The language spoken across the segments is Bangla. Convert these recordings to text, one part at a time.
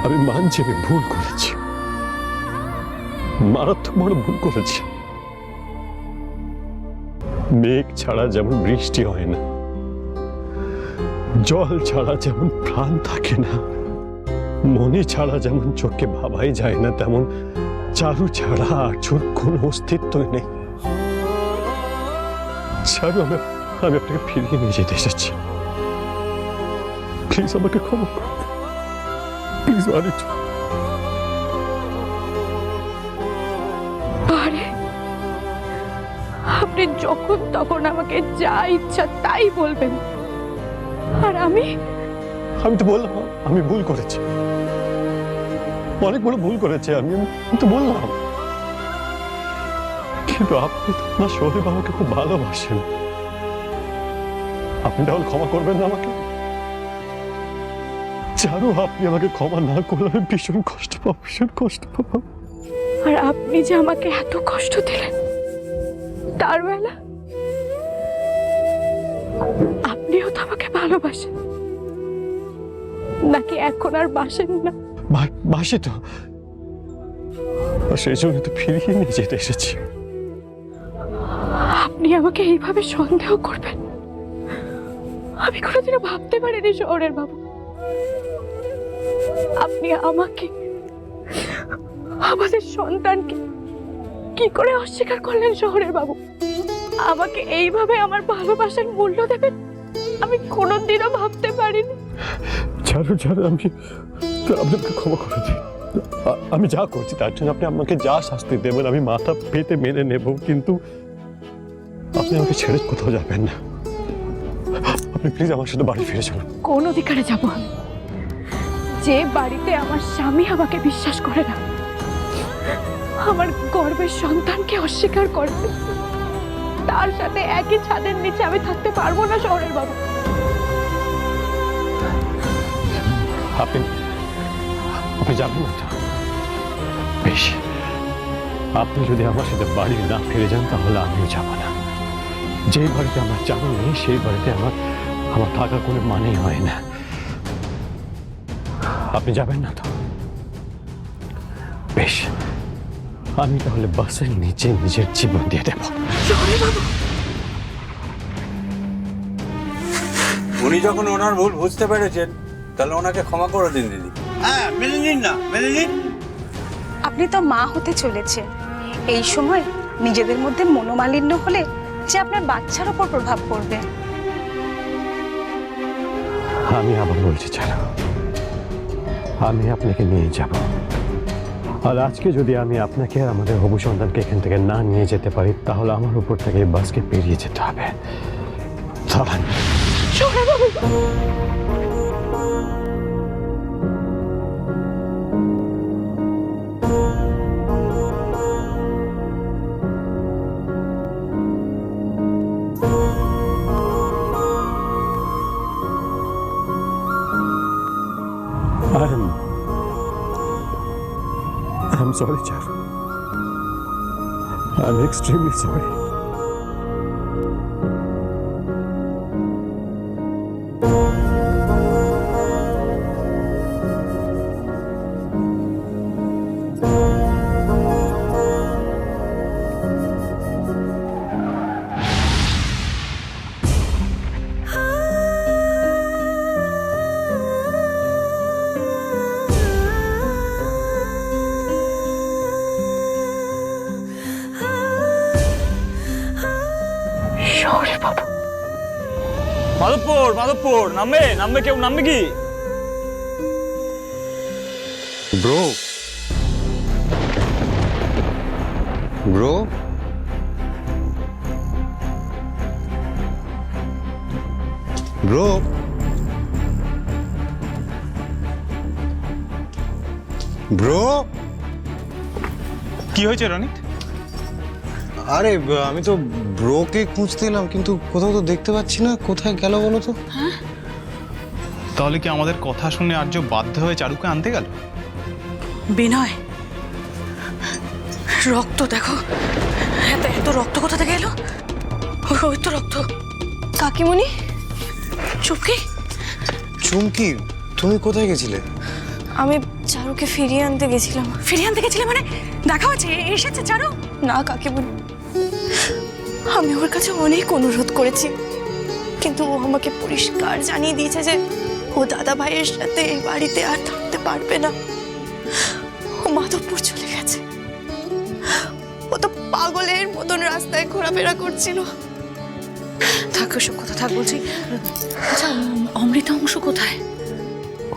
আমি মানছি আমি ভুল করেছি, মারাত্মক বড় ভুল করেছি। মেঘ ছাড়া যেমন বৃষ্টি হয় না, জল ছাড়া যেমন প্রাণ থাকে না, মনি ছাড়া যেমন চোখে ভাবাই যায় না, তেমন চারু ছাড়া আর্যর কোন অস্তিত্বই নেই। চারু, আমি আপনাকে ফিরিয়ে নিয়ে যেতে এসেছি। প্লিজ আমাকে ক্ষমা করুন, প্লিজ। আরে আপনি যখন তখন আমাকে যা ইচ্ছা তাই বলবেন, আর আমি তো বললাম আমি ভুল করেছি, অনেক বড় ভুল করেছি আমি তো বললাম। কিন্তু আপনি তো আপনার শরীর বাবাকে খুব ভালোবাসেন, আপনি তাহলে ক্ষমা করবেন না আমাকে? চারু, আপনি আমাকে ক্ষমা না করলে আমি ভীষণ কষ্ট পাবো। আর আপনি যে আমাকে এত কষ্ট দিলেন, তার বেলা আপনিও তো আমাকে ভালোবাসেন, নাকি এখন আর বাসেন না? বাসি তো, সেই জন্য তো ফিরিয়ে নিয়ে যেতে এসেছি। আপনি আমাকে এইভাবে সন্দেহ করবেন, আমি কোনোদিনও ভাবতে পারিনি শহরের বাবু। আপনি আমাকে, আমাদের সন্তানকে কি করে অস্বীকার করলেন শহরের বাবু? আমাকে এইভাবে আমার ভালোবাসার মূল্য দেবেন আমি কোনোদিনও ভাবতে পারিনি। ছাড়ো, আমি আপনাকে ক্ষমা করে দিই। আমি যা করছি তার জন্য আপনি আমাকে যা শাস্তি দেবেন আমি মাথা পেতে মেনে নেব, কিন্তু আপনি আমাকে ছেড়ে কোথাও যাবেন না। আপনি প্লিজ আমার সাথে বাড়ি ফিরে চলুন। কোন অধিকারে যাব আমি, যে বাড়িতে আমার স্বামী আমাকে বিশ্বাস করে না, আমার গর্বের সন্তানকে অস্বীকার করে, তার সাথে একই ছাদের নিচে আমি থাকতে পারবো না শহরের বাবু। আপনি যাবেন না তো? বেশ, আপনি যদি আমার সাথে বাড়ি না ফিরে যান তাহলে আমিও যাব না। যে বাড়িতে আমার যাওয়া নেই সেই বাড়িতে আমার থাকার কোনো মানেই হয় না। আপনি যাবেন না তো? বেশ, আমি তাহলে বাসের নিচে নিজের জীবন দিয়ে দেব। উনি যখন ওনার ভুল বুঝতে পেরেছেন তাহলে ওনাকে ক্ষমা করে দিন দিদি। হ্যাঁ, মেনে নিন না, মেনে নিন। আপনি তো মা হতে চলেছে, এই সময় নিজেদের মধ্যে মনোমালিন্য হলে যে আপনার বাচ্চার উপর প্রভাব পড়বে। আমি আবার বলছি ছাড়া, আমি আপনাকে নিয়ে যাব। আর আজকে যদি আমি আপনাকে আর আমাদের হবু সন্তানকে এখান থেকে না নিয়ে যেতে পারি তাহলে আমার উপর থেকে এই বাসকে পেরিয়ে যেতে হবে। চলেন। I'm sorry, Charu. I'm extremely sorry. Madhabpur নামবে কেউ নামবে কি? ব্রো ব্রো ব্রো ব্রো কি হয়েছে রনিত? আরে আমি তো ব্রোকে খুঁজতে এলাম কিন্তু কোথাও তো দেখতে পাচ্ছি না, কোথায় গেল বলো তো? তাহলে কি আমাদের কথা শুনে আর্য বাধ্য হয়ে চারুকে আনতে গেল? বিনয়, রক্ত দেখো, এত রক্ত কোথা থেকে এলো? ওই তো রক্ত। কাকিমণি, চুপকি। চুমকি, তুমি কোথায় গেছিলে? আমি চারুকে ফিরিয়ে আনতে গেছিলাম। ফিরিয়ে আনতে গেছিলে মানে? দেখা হচ্ছে, এসেছে চারু? না কাকিমণি, আমি ওর কাছে অনেক অনুরোধ করেছি, কিন্তু ও আমাকে পরিষ্কার জানিয়ে দিয়েছে যে ও দাদা ভাইয়ের সাথে এই বাড়িতে আর থাকতে পারবে না। ও মাধবপুর চলে গেছে। ও তো পাগলের মতন রাস্তায় ঘোরাফেরা করছিল। থাক, ওসব কথা থাক বলছি। আচ্ছা, অমৃতা অংশ কোথায়?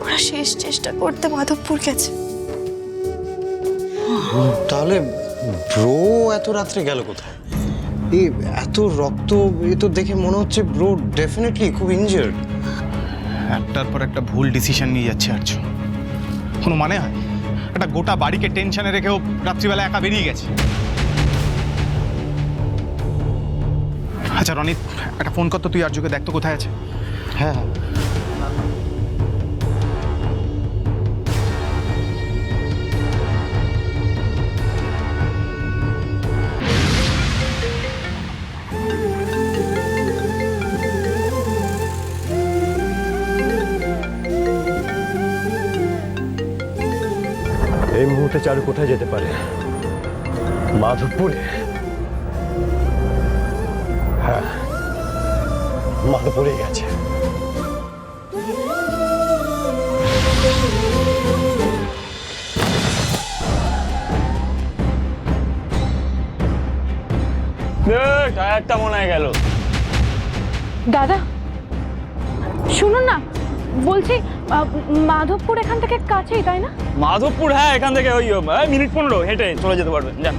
ওরা শেষ চেষ্টা করতে মাধবপুর গেছে। তাহলে ব্রো এত রাত্রে গেল কোথায়? এই এত রক্ত, এ তো দেখে মনে হচ্ছে ব্রো ডেফিনেটলি খুব ইনজার্ড। একটার পর একটা ভুল ডিসিশন নিয়ে যাচ্ছে আর্য। কোনো মানে হয়? একটা গোটা বাড়িকে টেনশনে রেখেও রাত্রিবেলা একা বেরিয়ে গেছে। আচ্ছা রনিত, একটা ফোন করতো, তুই আর্যকে দেখ তো কোথায় আছে। হ্যাঁ হ্যাঁ। এই মুহূর্তে চারু কোথায় যেতে পারে? মাধবপুরে? হ্যাঁ, মাধবপুরে গেছে। টায়ারটা মনে হয় গেল। দাদা শুনুন না, বলছি মাধবপুর এখান থেকে কাছেই, তাই না? মাধবপুর, হ্যাঁ, এখান থেকে ওই মিনিট 15 হেঁটে চলে যেতে পারবেন, যান।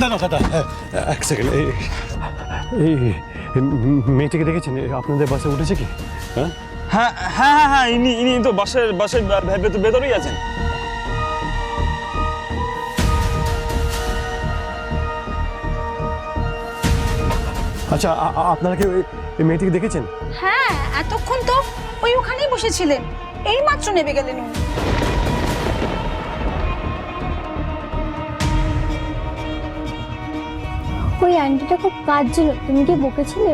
দাদা দাদা, এক সেকেন্ড। এই মেয়েটিকে দেখেছেন? আপনাদের বাসে উঠেছে কি? হ্যাঁ হ্যাঁ হ্যাঁ হ্যাঁ হ্যাঁ, ইনি তো বাসের ভেতরেই আছেন। আচ্ছা, আপনারা কি এই মেয়েটিকে দেখেছেন? হ্যাঁ, এতক্ষণ তো ওই ওখানেই বসেছিলেন, এই মাত্র নেমে গেলেন উনি। ওই আন্টিটা খুব কাঁদছিল, তুমি কি বকেছিলে?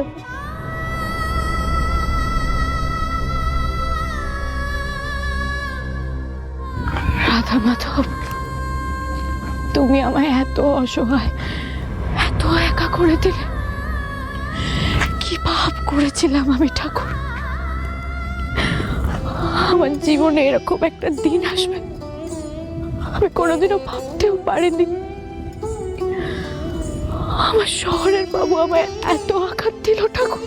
রাধা মাধব, তুমি আমায় এত অসহায়, এত একা করে দিলে। কি পাপ করেছিলাম আমি ঠাকুর? আমার জীবনে এরকম একটা দিন আসবে আমি কোনোদিনও ভাবতেও পারিনি। আমার শহরের বাবু আমায় এত আঘাত দিল ঠাকুর।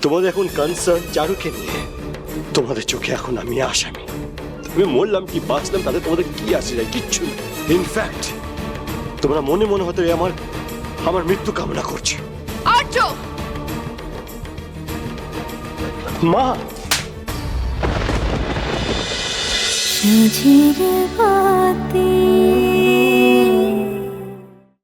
তোমাদের এখন কনসার্ন চারুকে নিয়ে। তোমাদের চোখে এখন আমি আসামি। আমি মরলাম কি বাঁচলাম তাতে তোমাদের কি আসে যায়? কিচ্ছু না। ইনফ্যাক্ট তোমরা মনে মনে হয়তো আমার মৃত্যু কামনা করছো। আর্য, মা, ঝিঝিরে